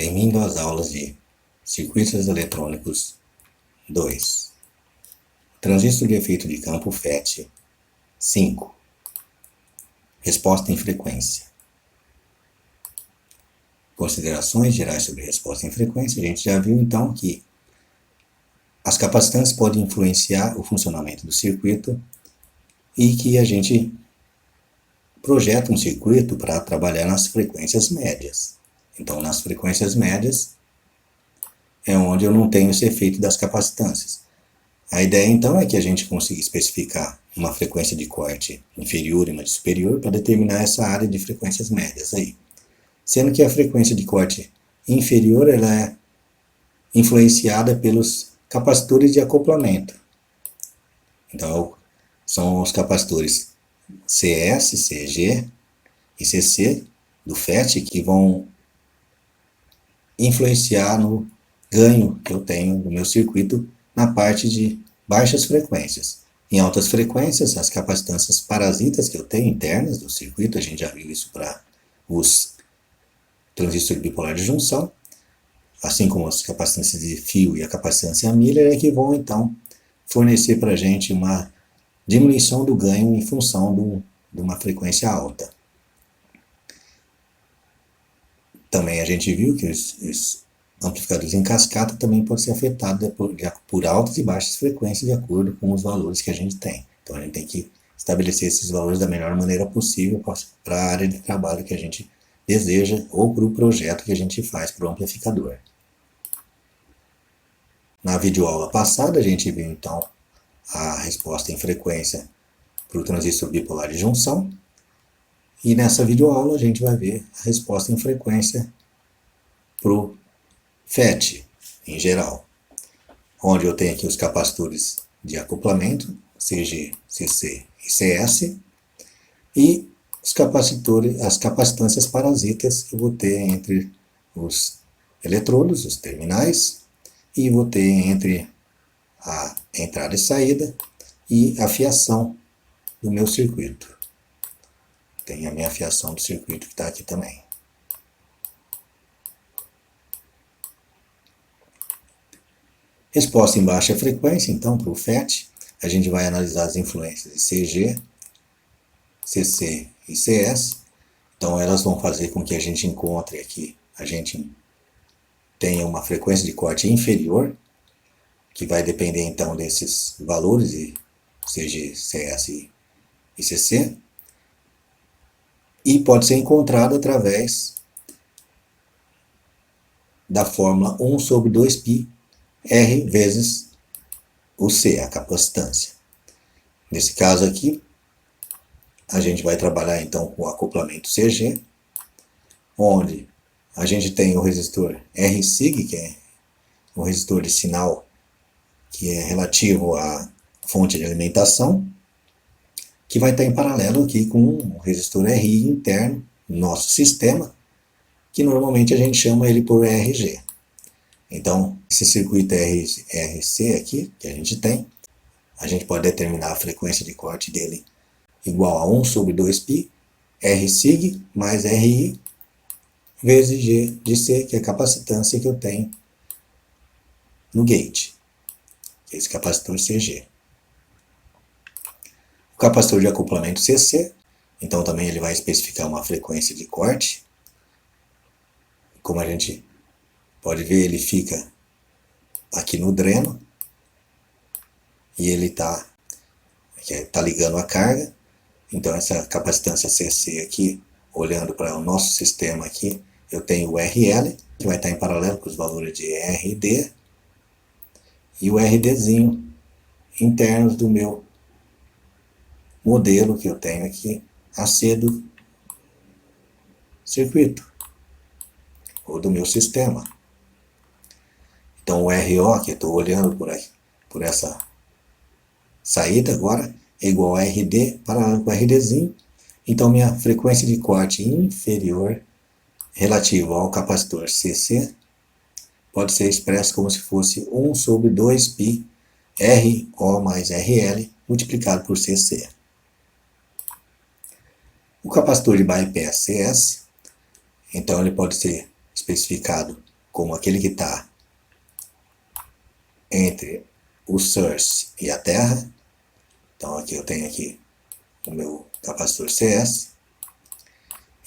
Bem-vindo às aulas de Circuitos Eletrônicos 2. Transistor de efeito de campo FET 5. Resposta em frequência. Considerações gerais sobre resposta em frequência. A gente já viu então que as capacitâncias podem influenciar o funcionamento do circuito e que a gente projeta um circuito para trabalhar nas frequências médias. Então, nas frequências médias é onde eu não tenho esse efeito das capacitâncias. A ideia, então, é que a gente consiga especificar uma frequência de corte inferior e uma de superior para determinar essa área de frequências médias aí. Sendo que a frequência de corte inferior ela é influenciada pelos capacitores de acoplamento. Então, são os capacitores CS, CG e CC do FET que vão influenciar no ganho que eu tenho do meu circuito na parte de baixas frequências. Em altas frequências, as capacitâncias parasitas que eu tenho internas do circuito, a gente já viu isso para os transistores bipolar de junção, assim como as capacitâncias de fio e a capacitância Miller, é que vão então fornecer para a gente uma diminuição do ganho em função de uma frequência alta. Também a gente viu que os amplificadores em cascata também podem ser afetados por altas e baixas frequências de acordo com os valores que a gente tem. Então a gente tem que estabelecer esses valores da melhor maneira possível para a área de trabalho que a gente deseja ou para o projeto que a gente faz para o amplificador. Na videoaula passada a gente viu então a resposta em frequência para o transistor bipolar de junção. E nessa videoaula a gente vai ver a resposta em frequência para o FET em geral, onde eu tenho aqui os capacitores de acoplamento, CG, CC e CS, e os capacitores, as capacitâncias parasitas que eu vou ter entre os eletrodos, os terminais, e vou ter entre a entrada e saída e a fiação do meu circuito. Tem a minha fiação do circuito que está aqui também. Resposta em baixa frequência, então, para o FET, a gente vai analisar as influências de CG, CC e CS. Então, elas vão fazer com que a gente encontre aqui, a gente tenha uma frequência de corte inferior, que vai depender, então, desses valores de CG, CS e CC. E pode ser encontrado através da fórmula 1 sobre 2π R vezes o C, a capacitância. Nesse caso aqui, a gente vai trabalhar então com o acoplamento CG, onde a gente tem o resistor RSig, que é o resistor de sinal que é relativo à fonte de alimentação, que vai estar em paralelo aqui com o resistor RI interno no nosso sistema, que normalmente a gente chama ele por RG. Então, esse circuito RC aqui, que a gente tem, a gente pode determinar a frequência de corte dele igual a 1 sobre 2π, Rsig mais Ri, vezes G de C, que é a capacitância que eu tenho no gate, esse capacitor CG. O capacitor de acoplamento CC, então também ele vai especificar uma frequência de corte. Como a gente pode ver, ele fica aqui no dreno e ele está ligando a carga. Então essa capacitância CC aqui, olhando para o nosso sistema aqui, eu tenho o RL, que vai estar em paralelo com os valores de RD, e o RDzinho internos do meu modelo que eu tenho aqui, AC do circuito, ou do meu sistema. Então o RO, que eu estou olhando por essa saída agora, é igual a RD paralelo com RDzinho. Então minha frequência de corte inferior relativa ao capacitor CC pode ser expressa como se fosse 1 sobre 2π RO mais RL multiplicado por CC. O capacitor de bypass CS, então ele pode ser especificado como aquele que está entre o source e a terra. Então aqui eu tenho aqui o meu capacitor CS.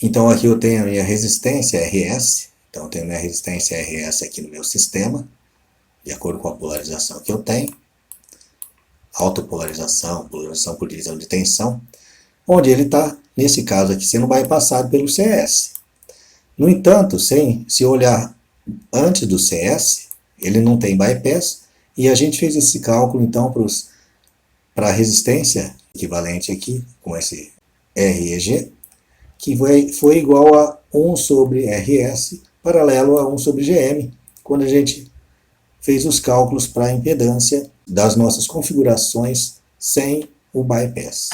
Então aqui eu tenho a minha resistência RS. Então eu tenho a minha resistência RS aqui no meu sistema, de acordo com a polarização que eu tenho. Autopolarização, polarização por divisão de tensão, onde ele está, nesse caso aqui, sendo bypassado pelo CS. No entanto, se olhar antes do CS, ele não tem bypass, e a gente fez esse cálculo então para a resistência equivalente aqui, com esse REG, que foi igual a 1 sobre RS, paralelo a 1 sobre GM, quando a gente fez os cálculos para a impedância das nossas configurações sem o bypass,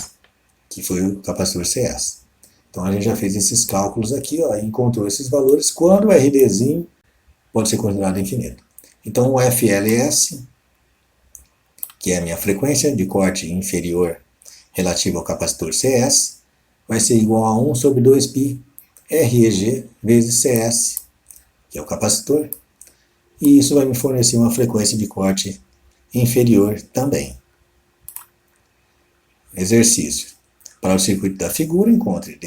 que foi o capacitor CS. Então a gente já fez esses cálculos aqui, ó, e encontrou esses valores quando o RDzinho pode ser considerado infinito. Então o FLS, que é a minha frequência de corte inferior relativa ao capacitor CS, vai ser igual a 1 sobre 2π REG vezes CS, que é o capacitor, e isso vai me fornecer uma frequência de corte inferior também. Exercício. Para o circuito da figura, encontre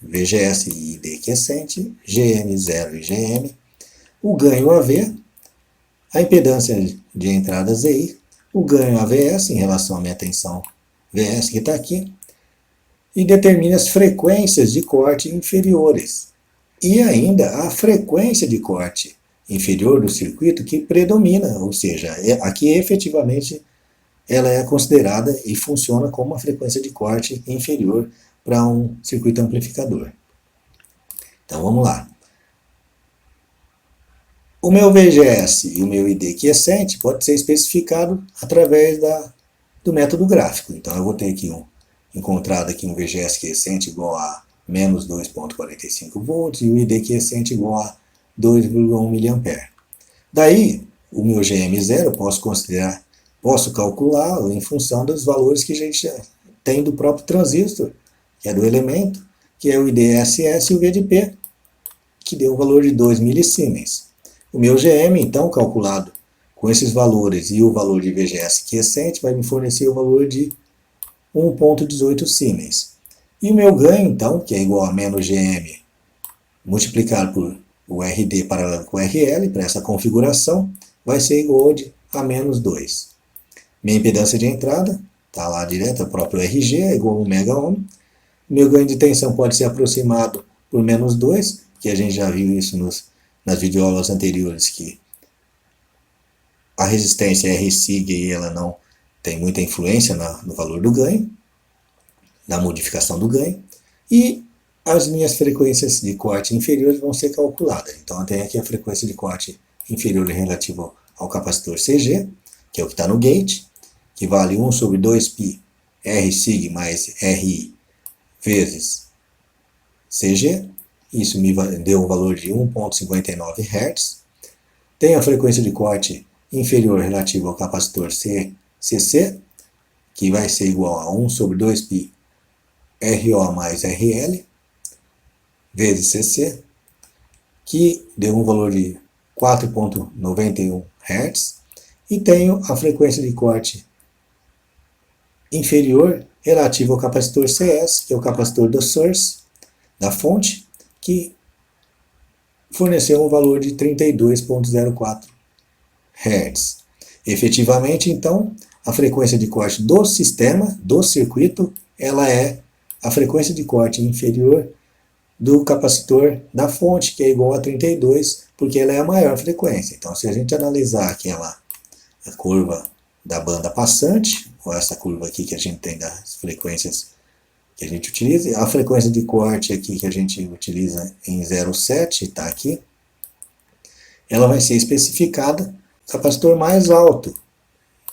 VGS e ID quiescente, GM0 e GM, o ganho AV, a impedância de entrada ZI, o ganho AVS em relação à minha tensão VS que está aqui, e determine as frequências de corte inferiores. E ainda a frequência de corte inferior do circuito que predomina, ou seja, aqui efetivamente ela é considerada e funciona como uma frequência de corte inferior para um circuito amplificador. Então vamos lá. O meu VGS e o meu ID quiescente pode ser especificado através do método gráfico. Então eu vou ter aqui encontrado aqui um VGS quiescente igual a menos 2,45 volts e o ID quiescente igual a 2,1 mA. Daí, o meu GM0 posso calcular em função dos valores que a gente tem do próprio transistor, que é do elemento, que é o IDSS e o V de P, que deu um valor de 2 milisiemens. O meu GM, então, calculado com esses valores e o valor de VGS quiescente, vai me fornecer o valor de 1,18 siemens. E o meu ganho, então, que é igual a menos GM multiplicado por o RD paralelo com o RL, para essa configuração, vai ser igual a menos 2. Minha impedância de entrada, está lá direto, o próprio RG, é igual a 1 MΩ. Meu ganho de tensão pode ser aproximado por menos 2, que a gente já viu isso nas videoaulas anteriores, que a resistência R-sig ela não tem muita influência no valor do ganho, na modificação do ganho, e as minhas frequências de corte inferiores vão ser calculadas. Então eu tenho aqui a frequência de corte inferior relativa ao capacitor CG, que é o que está no gate, que vale 1 sobre 2π R-sig mais RI vezes CG. Isso me deu um valor de 1,59 Hz. Tenho a frequência de corte inferior relativa ao capacitor CC, que vai ser igual a 1 sobre 2π RO mais RL vezes CC, que deu um valor de 4,91 Hz. E tenho a frequência de corte inferior relativa ao capacitor CS, que é o capacitor do source, da fonte, que forneceu um valor de 32,04 Hz. Efetivamente, então, a frequência de corte do sistema, do circuito, ela é a frequência de corte inferior do capacitor da fonte, que é igual a 32, porque ela é a maior frequência. Então, se a gente analisar aquela a curva da banda passante, ou essa curva aqui que a gente tem das frequências que a gente utiliza, a frequência de corte aqui que a gente utiliza em 0,7, está aqui, ela vai ser especificada capacitor mais alto,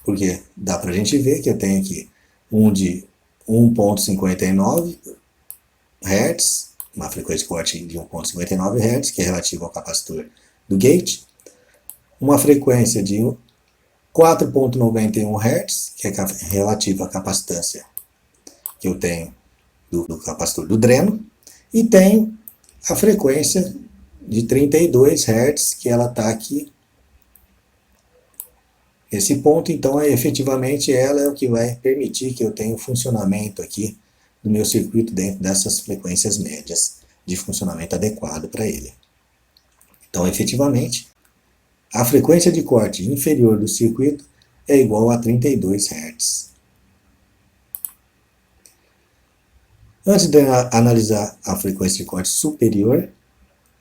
porque dá para a gente ver que eu tenho aqui um de 1,59 Hz, uma frequência de corte de 1,59 Hz, que é relativa ao capacitor do gate, uma frequência de 4,91 Hz, que é relativa à capacitância que eu tenho do capacitor do dreno, e tenho a frequência de 32 Hz, que ela está aqui. Esse ponto, então, efetivamente ela é o que vai permitir que eu tenha o funcionamento aqui do meu circuito dentro dessas frequências médias de funcionamento adequado para ele. Então, efetivamente, a frequência de corte inferior do circuito é igual a 32 Hz. Antes de analisar a frequência de corte superior,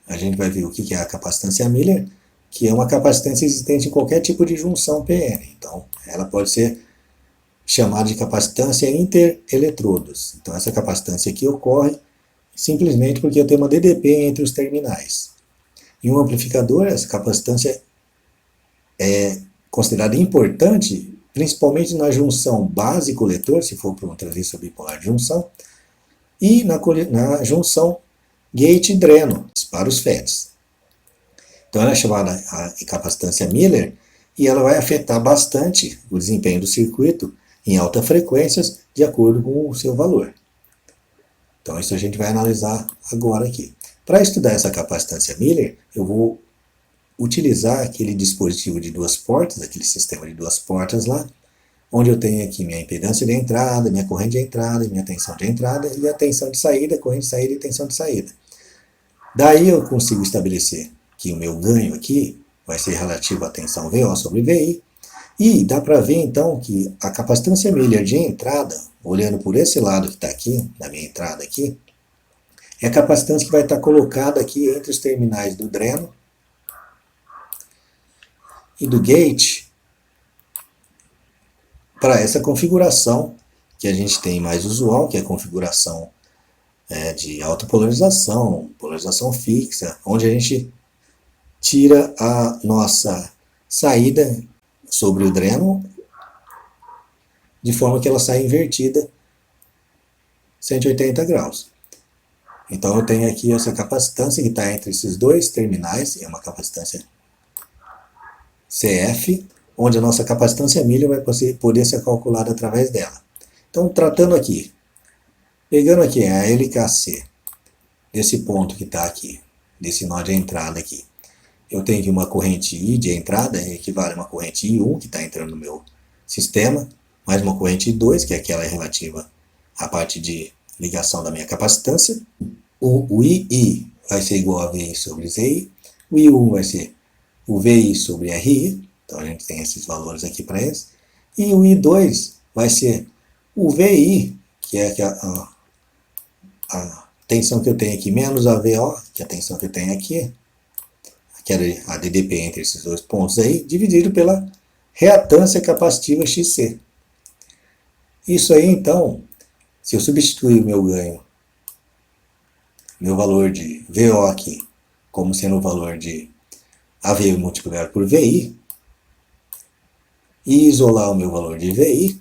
a gente vai ver o que é a capacitância Miller, que é uma capacitância existente em qualquer tipo de junção PN. Então, ela pode ser chamada de capacitância intereletrodos. Então, essa capacitância aqui ocorre simplesmente porque eu tenho uma DDP entre os terminais. Em um amplificador, essa capacitância é considerada importante, principalmente na junção base-coletor, se for para um transistor bipolar de junção, e na junção gate-dreno, para os FETs. Então ela é chamada a capacitância Miller e ela vai afetar bastante o desempenho do circuito em altas frequências de acordo com o seu valor. Então isso a gente vai analisar agora aqui. Para estudar essa capacitância Miller, eu vou utilizar aquele dispositivo de duas portas, aquele sistema de duas portas lá, onde eu tenho aqui minha impedância de entrada, minha corrente de entrada, minha tensão de entrada e a tensão de saída, corrente de saída e tensão de saída. Daí eu consigo estabelecer que o meu ganho aqui vai ser relativo à tensão VO sobre VI, e dá para ver então que a capacitância Miller de entrada, olhando por esse lado que está aqui, na minha entrada aqui, é a capacitância que vai estar colocada aqui entre os terminais do dreno e do gate, para essa configuração que a gente tem mais usual, que é a configuração de alta polarização, polarização fixa, onde a gente tira a nossa saída sobre o dreno de forma que ela sai invertida 180 graus. Então eu tenho aqui essa capacitância que está entre esses dois terminais, é uma capacitância CF, onde a nossa capacitância Miller vai poder ser calculada através dela. Então, tratando aqui, pegando aqui a LKC, desse ponto que está aqui, desse nó de entrada aqui, eu tenho aqui uma corrente I de entrada, equivale a uma corrente I1, que está entrando no meu sistema, mais uma corrente I2, que é aquela relativa à parte de ligação da minha capacitância. O II vai ser igual a VI sobre ZI, o I1 vai ser o VI sobre RI, então a gente tem esses valores aqui para eles, e o I2 vai ser o VI, que é a tensão que eu tenho aqui, menos a VO, que é a tensão que eu tenho aqui, que é a DDP entre esses dois pontos aí, dividido pela reatância capacitiva XC. Isso aí, então, se eu substituir o meu ganho, meu valor de VO aqui, como sendo o valor de AV multiplicado por VI, e isolar o meu valor de VI,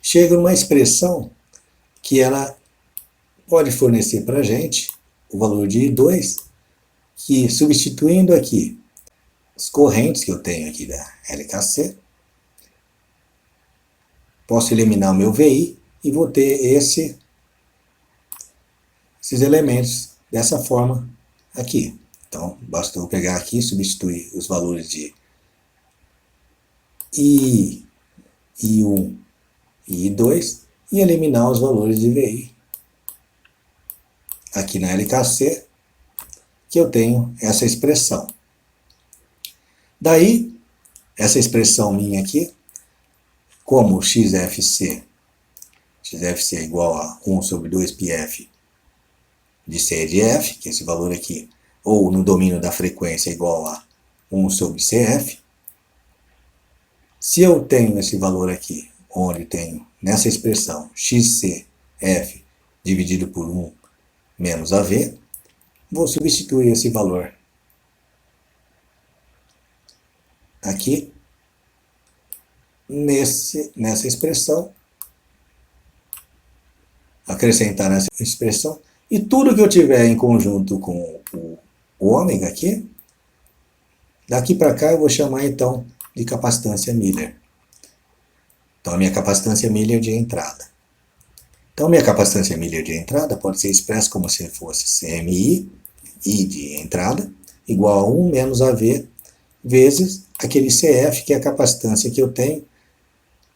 chega numa expressão que ela pode fornecer para a gente o valor de I2, que substituindo aqui as correntes que eu tenho aqui da LKC, posso eliminar o meu VI e vou ter esses elementos dessa forma aqui. Então, basta eu pegar aqui e substituir os valores de I, I1 e I2 e eliminar os valores de VI aqui na LKC, que eu tenho essa expressão. Daí, essa expressão minha aqui, como XFC é igual a 1 sobre 2πf de C de F, que é esse valor aqui, ou no domínio da frequência é igual a 1 sobre CF. Se eu tenho esse valor aqui, onde tenho nessa expressão XCF dividido por 1 menos AV, vou substituir esse valor aqui nessa expressão, acrescentar nessa expressão, e tudo que eu tiver em conjunto com o ômega aqui, daqui para cá eu vou chamar então de capacitância Miller. Então a minha capacitância Miller de entrada. Então, minha capacitância Miller de entrada pode ser expressa como se fosse CMI, I de entrada, igual a 1 menos AV, vezes aquele CF, que é a capacitância que eu tenho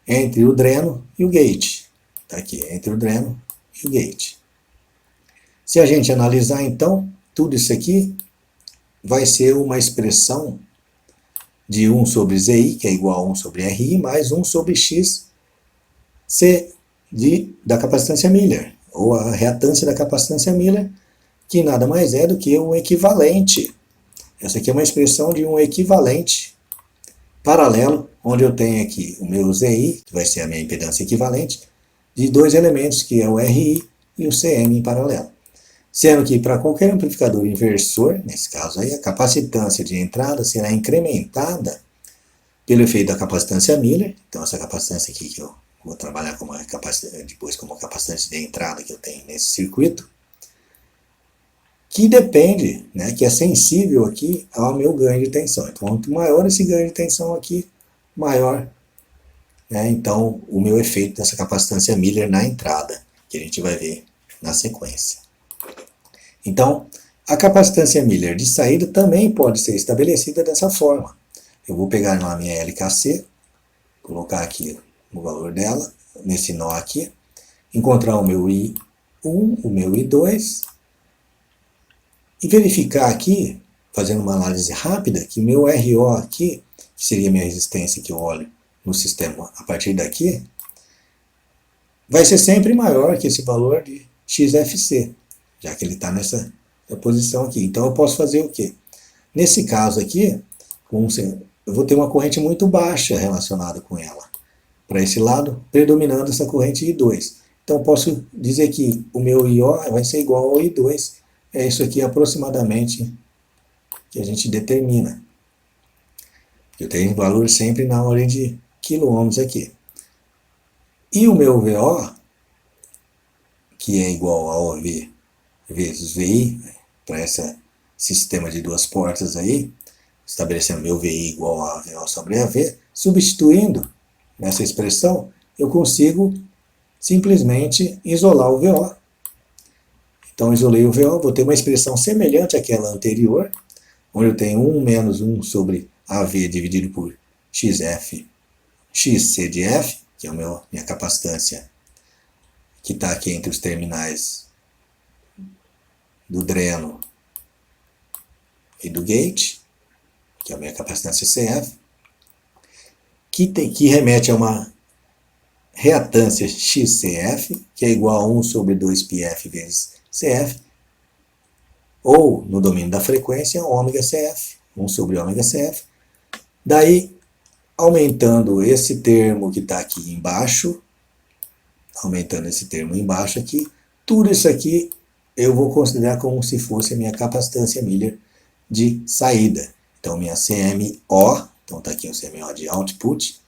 entre o dreno e o gate. Está aqui, entre o dreno e o gate. Se a gente analisar, então, tudo isso aqui vai ser uma expressão de 1 sobre ZI, que é igual a 1 sobre RI, mais 1 sobre X, C da capacitância Miller, ou a reatância da capacitância Miller, que nada mais é do que um equivalente. Essa aqui é uma expressão de um equivalente paralelo, onde eu tenho aqui o meu ZI, que vai ser a minha impedância equivalente, de dois elementos, que é o RI e o CM em paralelo. Sendo que para qualquer amplificador inversor, nesse caso aí, a capacitância de entrada será incrementada pelo efeito da capacitância Miller. Então essa capacitância aqui que eu vou trabalhar como depois como capacitância de entrada que eu tenho nesse circuito, que depende, né, que é sensível aqui ao meu ganho de tensão. Então, quanto maior esse ganho de tensão aqui, maior, né, então, o meu efeito dessa capacitância Miller na entrada, que a gente vai ver na sequência. Então, a capacitância Miller de saída também pode ser estabelecida dessa forma. Eu vou pegar na minha LKC, colocar aqui o valor dela, nesse nó aqui, encontrar o meu I1, o meu I2, e verificar aqui, fazendo uma análise rápida, que meu RO aqui, que seria a minha resistência que eu olho no sistema a partir daqui, vai ser sempre maior que esse valor de XFC, já que ele está nessa posição aqui. Então eu posso fazer o quê? Nesse caso aqui, eu vou ter uma corrente muito baixa relacionada com ela, para esse lado, predominando essa corrente I2. Então eu posso dizer que o meu IO vai ser igual ao I2. É isso aqui aproximadamente que a gente determina. Eu tenho valor sempre na ordem de quiloohms aqui. E o meu VO, que é igual a OV vezes VI, para esse sistema de duas portas aí, estabelecendo meu VI igual a VO sobre AV, substituindo nessa expressão, eu consigo simplesmente isolar o VO. Então, isolei o VO, vou ter uma expressão semelhante àquela anterior, onde eu tenho 1 menos 1 sobre AV dividido por XF, XC de F, que é a minha capacitância, que está aqui entre os terminais do dreno e do gate, que é a minha capacitância CF, que remete a uma reatância XCF, que é igual a 1 sobre 2πf vezes CF, ou no domínio da frequência, ômega CF, 1 sobre ômega CF. Daí, aumentando esse termo que está aqui embaixo, aumentando esse termo embaixo aqui, tudo isso aqui eu vou considerar como se fosse a minha capacitância Miller de saída. Então, minha CMO, então está aqui o CMO de output,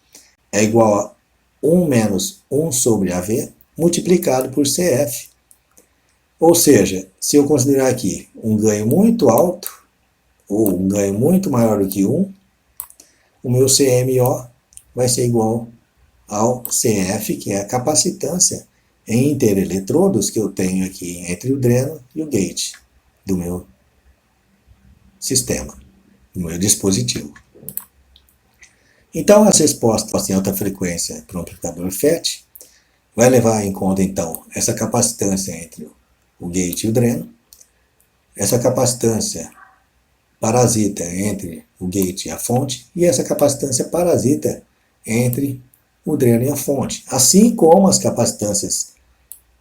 é igual a 1 menos 1 sobre AV multiplicado por CF. Ou seja, se eu considerar aqui um ganho muito alto, ou um ganho muito maior do que 1, o meu CMO vai ser igual ao CF, que é a capacitância em intereletrodos que eu tenho aqui entre o dreno e o gate do meu sistema, do meu dispositivo. Então, as respostas em alta frequência para o amplificador FET vai levar em conta, então, essa capacitância entre o gate e o dreno, essa capacitância parasita entre o gate e a fonte, e essa capacitância parasita entre o dreno e a fonte, assim como as capacitâncias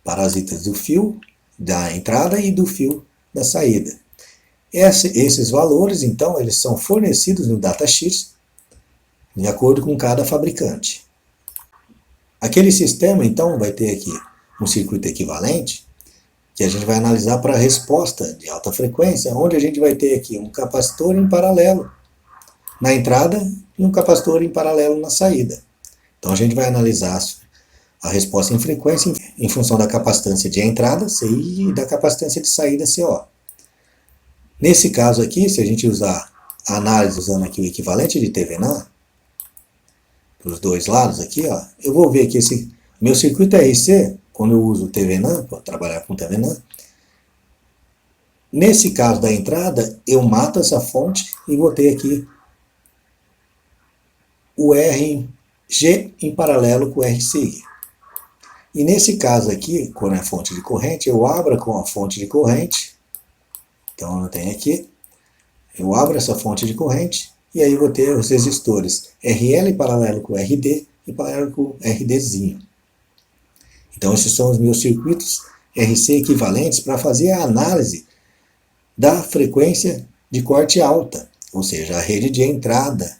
parasitas do fio da entrada e do fio da saída. Esses valores, então, eles são fornecidos no datasheet de acordo com cada fabricante. Aquele sistema, então, vai ter aqui um circuito equivalente, que a gente vai analisar para a resposta de alta frequência, onde a gente vai ter aqui um capacitor em paralelo na entrada e um capacitor em paralelo na saída. Então a gente vai analisar a resposta em frequência em função da capacitância de entrada, CI, e da capacitância de saída, CO. Nesse caso aqui, se a gente usar a análise usando aqui o equivalente de Thevenin, para os dois lados aqui, ó, eu vou ver que esse meu circuito RC quando eu uso o TVNAM, para trabalhar com TVNAM, nesse caso da entrada, eu mato essa fonte e vou ter aqui o RG em paralelo com o RCI. E nesse caso aqui, quando é fonte de corrente, eu abro com a fonte de corrente. Então eu tenho aqui, eu abro essa fonte de corrente e aí eu vou ter os resistores RL em paralelo com RD e paralelo com RDzinho. Então esses são os meus circuitos RC equivalentes para fazer a análise da frequência de corte alta, ou seja, a rede de entrada,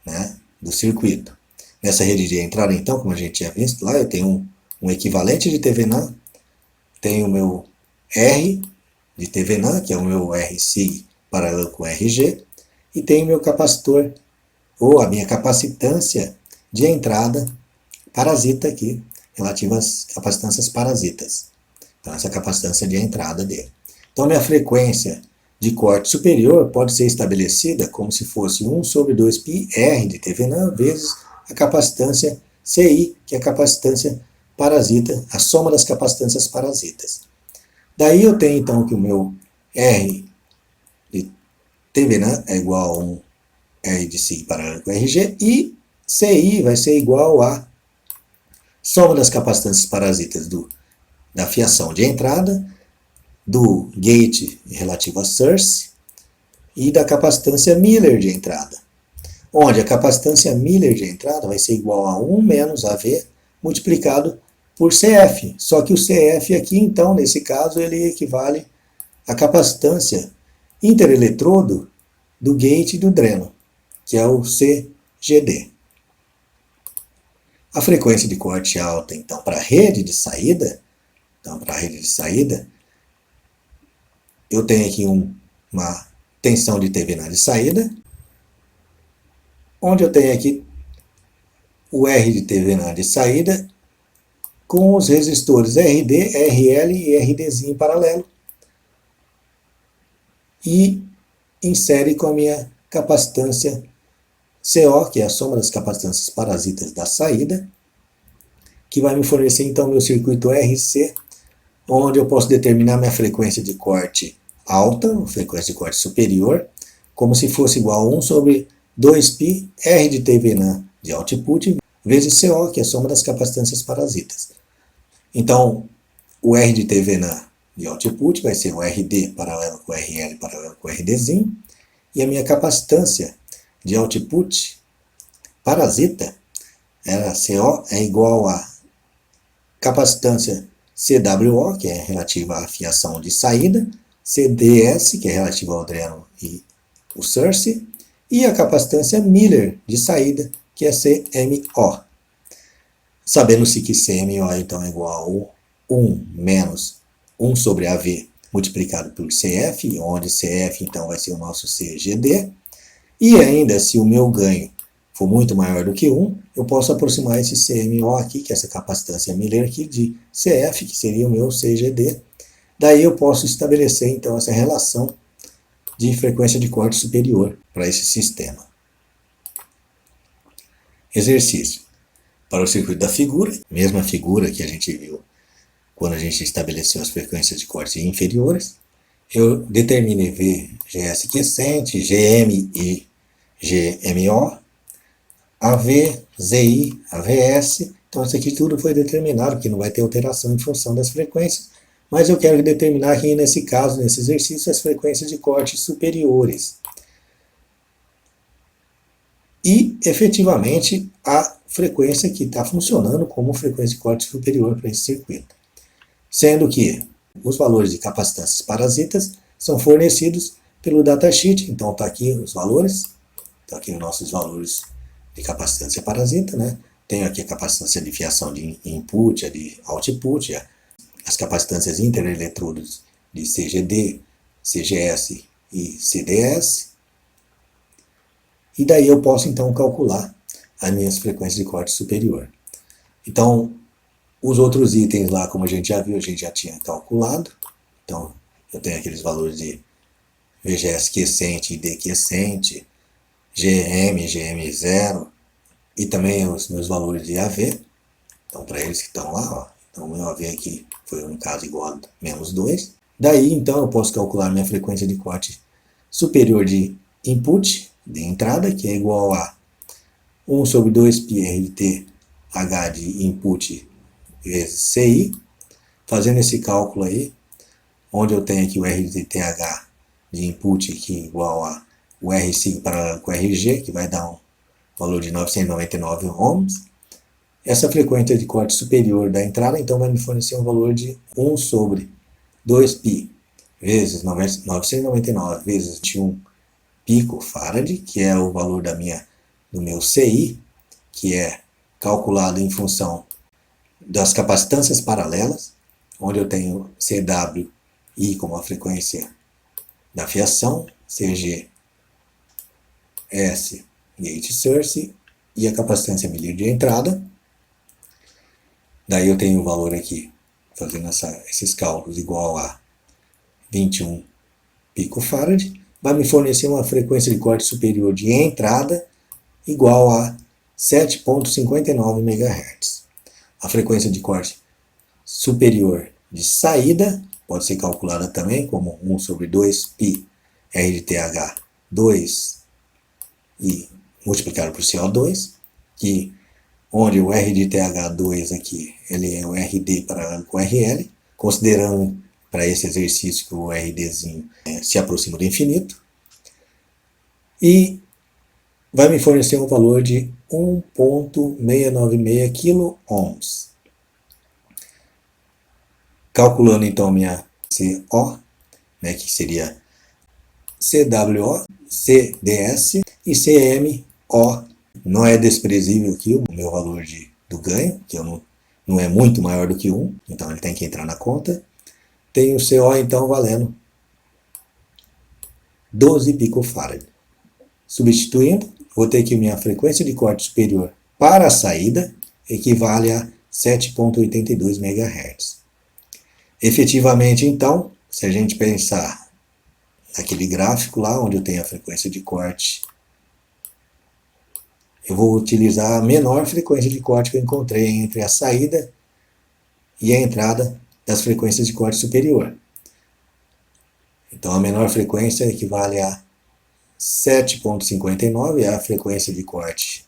né, do circuito. Nessa rede de entrada, então, como a gente tinha visto lá, eu tenho um equivalente de TVNAM, tenho o meu R de TVNAM, que é o meu RC paralelo com RG, e tenho o meu capacitor, ou a minha capacitância de entrada parasita aqui, relativa às capacitâncias parasitas. Então, essa capacitância de entrada dele. Então, minha frequência de corte superior pode ser estabelecida como se fosse 1 sobre 2π R de TVNAM vezes a capacitância CI, que é a capacitância parasita, a soma das capacitâncias parasitas. Daí eu tenho então que o meu R de TVNAM é igual a 1 R de SIG paralelo com RG e CI vai ser igual a soma das capacitâncias parasitas da fiação de entrada, do gate relativo a source e da capacitância Miller de entrada, onde a capacitância Miller de entrada vai ser igual a 1 menos AV multiplicado por CF. Só que o CF aqui, então, nesse caso, ele equivale à capacitância intereletrodo do gate e do dreno, que é o CGD. A frequência de corte alta, então, para a rede de saída, eu tenho aqui uma tensão de TVNAM de saída, onde eu tenho aqui o R de TVNAM de saída com os resistores RD, RL e RDzinho em paralelo. E em série com a minha capacitância CO, que é a soma das capacitâncias parasitas da saída, que vai me fornecer então meu circuito RC, onde eu posso determinar minha frequência de corte alta, frequência de corte superior, como se fosse igual a 1 sobre 2π R de TVNAM de output vezes CO, que é a soma das capacitâncias parasitas. Então, o R de TVNAM de output vai ser o RD paralelo com o RL paralelo com o RDzinho, e a minha capacitância de output parasita, CO, é igual a capacitância CWO, que é relativa à fiação de saída, CDS, que é relativa ao dreno e o source, e a capacitância Miller de saída, que é CMO. Sabendo-se que CMO então é igual a 1 menos 1 sobre AV multiplicado por CF, onde CF então vai ser o nosso CGD, e ainda se o meu ganho for muito maior do que 1, eu posso aproximar esse CMO aqui, que é essa capacitância Miller aqui, de CF, que seria o meu CGD. Daí eu posso estabelecer então essa relação de frequência de corte superior para esse sistema. Exercício. Para o circuito da figura, mesma figura que a gente viu quando a gente estabeleceu as frequências de corte inferiores, eu determinei VGS quiescente, GM e GMO, AV, ZI, AVS. Então isso aqui tudo foi determinado, que não vai ter alteração em função das frequências, mas eu quero determinar aqui nesse caso, nesse exercício, as frequências de corte superiores. E, efetivamente, a frequência que está funcionando como frequência de corte superior para esse circuito. Sendo que os valores de capacitâncias parasitas são fornecidos pelo datasheet. Então está aqui os valores, estão aqui os nossos valores de capacitância parasita, né? Tenho aqui a capacitância de fiação de input, a de output, as capacitâncias intereletrodos de CGD, CGS e CDS. E daí eu posso então calcular as minhas frequências de corte superior. Então, os outros itens lá, como a gente já viu, a gente já tinha calculado. Então, eu tenho aqueles valores de VGS quiescente e dequiescente, GM, GM0, e também os meus valores de AV. Então, para eles que estão lá, ó, Então, o meu AV aqui foi, no caso, igual a menos 2. Daí, então, eu posso calcular minha frequência de corte superior de input, de entrada, que é igual a 1 sobre 2π RTH de input vezes CI. Fazendo esse cálculo aí, onde eu tenho aqui o RTH de input, que é igual a o R5 paralelo com o RG, que vai dar um valor de 999 ohms. Essa frequência de corte superior da entrada, então, vai me fornecer um valor de 1 sobre 2π vezes 999 vezes 21 picofarad, que é o valor do meu CI, que é calculado em função das capacitâncias paralelas, onde eu tenho CWI como a frequência da fiação, CG, S, gate source, e a capacitância medir de entrada. Daí eu tenho o valor aqui, fazendo esses cálculos, igual a 21 picofarad, vai me fornecer uma frequência de corte superior de entrada igual a 7,59 MHz. A frequência de corte superior de saída pode ser calculada também como 1 sobre 2π RTH2 e multiplicado por CO2, que onde o R de TH2 aqui, ele é o RD paralelo com o RL, considerando para esse exercício que o RDzinho se aproxima do infinito, e vai me fornecer um valor de 1,696 kΩ. Calculando então minha CO, né, que seria CWO, CDS e CMO. Não é desprezível aqui o meu valor do ganho, que não é muito maior do que 1, então ele tem que entrar na conta. Tem o CO então valendo 12 picofarad. Substituindo, vou ter que minha frequência de corte superior para a saída equivale a 7,82 MHz. Efetivamente, então, se a gente pensar naquele gráfico lá onde eu tenho a frequência de corte, eu vou utilizar a menor frequência de corte que eu encontrei entre a saída e a entrada das frequências de corte superior. Então, a menor frequência equivale a 7,59, é a frequência de corte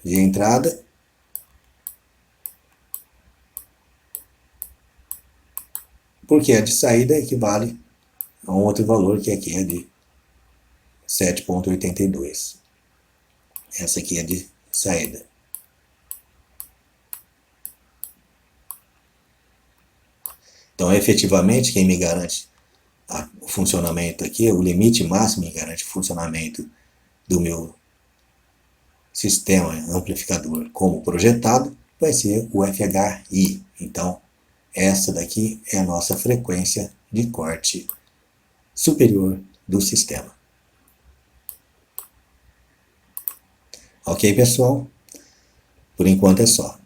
de entrada, porque a de saída equivale a um outro valor, que aqui é de 7,82. Essa aqui é de saída. Então, efetivamente, quem me garante o funcionamento aqui, o limite máximo que garante o funcionamento do meu sistema amplificador como projetado, vai ser o FHI. Então, essa daqui é a nossa frequência de corte superior do sistema. Ok, pessoal? Por enquanto é só.